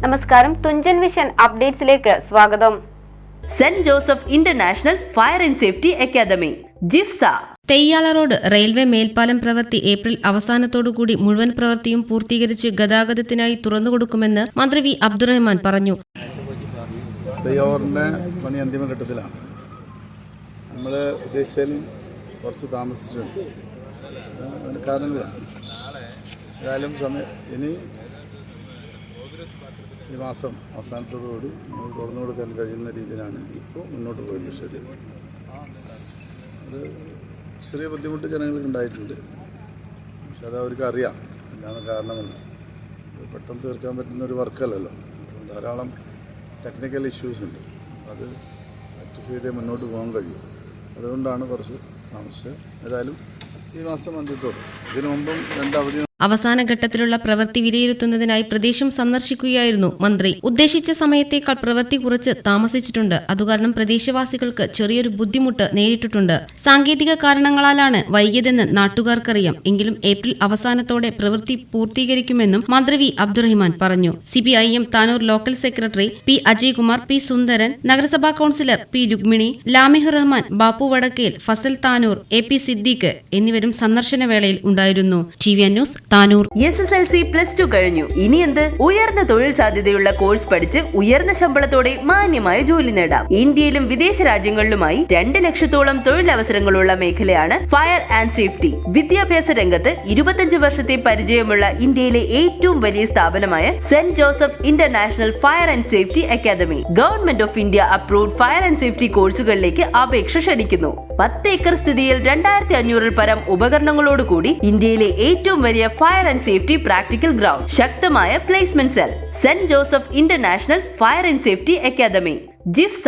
നമസ്കാരം, തുഞ്ചൻ വിഷൻ അപ്ഡേറ്റ്സിലേക്ക് സ്വാഗതം. Saint Joseph international fire and safety academy JIFSA Theyyala road railway മേൽപ്പാലം പ്രവൃത്തി ഏപ്രിൽ അവസാനത്തോടുകൂടി മുഴുവൻ പ്രവൃത്തിയും പൂർത്തീകരിച്ച് ഗതാഗതത്തിനായി തുറന്നുകൊടുക്കുമെന്ന് മന്ത്രി വി അബ്ദുറഹ്മാൻ പറഞ്ഞു. ഫ്ലൈഓവറിൻ്റെ പണി അന്തിമഘട്ടത്തിലാണ്. നമ്മൾ ഉദ്ദേശിച്ചാലും കുറച്ച് താമസിച്ചിട്ടുണ്ട്. അതിന് കാരണങ്ങളാണ്. ഏതായാലും ഇനി ഈ മാസം അവസാനത്തോടുകൂടി നമ്മൾ തുറന്നു കൊടുക്കാൻ കഴിയുന്ന രീതിയിലാണ് ഇപ്പോൾ മുന്നോട്ട് പോയത്. ശരി, അത് ചെറിയ ബുദ്ധിമുട്ട് ജനങ്ങൾക്ക് ഉണ്ടായിട്ടുണ്ട്. പക്ഷെ അത് അവർക്ക് അറിയാം എന്താണ് കാരണമെന്ന്. പെട്ടെന്ന് തീർക്കാൻ പറ്റുന്ന ഒരു വർക്കല്ലല്ലോ. ധാരാളം ടെക്നിക്കൽ ഇഷ്യൂസ് ഉണ്ട്. അത് റെക്ടിഫൈ ചെയ്തേ മുന്നോട്ട് പോകാൻ കഴിയും. അതുകൊണ്ടാണ് കുറച്ച് താമസിച്ചത്. ഏതായാലും ഈ മാസം അന്ത്യത്തോടെ ഇതിനു മുമ്പും 2 അവധി അവസാന ഘട്ടത്തിലുള്ള പ്രവൃത്തി വിലയിരുത്തുന്നതിനായി പ്രദേശം സന്ദർശിക്കുകയായിരുന്നു മന്ത്രി. ഉദ്ദേശിച്ച സമയത്തേക്കാൾ പ്രവൃത്തി കുറച്ച് താമസിച്ചിട്ടുണ്ട്. അതുകാരണം പ്രദേശവാസികൾക്ക് ചെറിയൊരു ബുദ്ധിമുട്ട് നേരിട്ടിട്ടുണ്ട്. സാങ്കേതിക കാരണങ്ങളാലാണ് വൈകിയതെന്ന് നാട്ടുകാർക്കറിയാം. എങ്കിലും ഏപ്രിൽ അവസാനത്തോടെ പ്രവൃത്തി പൂർത്തീകരിക്കുമെന്നും മന്ത്രി വി അബ്ദുറഹ്മാൻ പറഞ്ഞു. CPIM Tanur local secretary P Ajaykumar, P Sundaran, നഗരസഭാ councillor P Rukmini, Lamih Rahman, Bappu Vadakkel, Fasal Tanur, AP Siddique എന്നിവരും സന്ദർശന വേളയിൽ ഉണ്ടായിരുന്നു. TVN news Tanur. SSLC +2 കഴിഞ്ഞു. ഇനി എന്ത്? ഉയർന്ന തൊഴിൽ സാധ്യതയുള്ള കോഴ്സ് പഠിച്ച് ഉയർന്ന ശമ്പളത്തോടെ മാന്യമായ ജോലി നേടാം. ഇന്ത്യയിലും വിദേശ രാജ്യങ്ങളിലുമായി 2 ലക്ഷത്തോളം തൊഴിലവസരങ്ങളുള്ള മേഖലയാണ് ഫയർ ആൻഡ് സേഫ്റ്റി. വിദ്യാഭ്യാസ രംഗത്ത് 25 വർഷത്തെ പരിചയമുള്ള ഇന്ത്യയിലെ ഏറ്റവും വലിയ സ്ഥാപനമായ saint Joseph international fire and safety academy government of India approved fire and safety കോഴ്സുകളിലേക്ക് അപേക്ഷ ക്ഷണിക്കുന്നു. 10 ഏക്കർ സ്ഥിതിയിൽ 2500 പരം ഉപകരണങ്ങളോടുകൂടി ഇന്ത്യയിലെ ഏറ്റവും വലിയ fire and safety practical ground, ശക്തമായ placement cell, Saint Joseph international fire and safety academy ജിഫ്സ.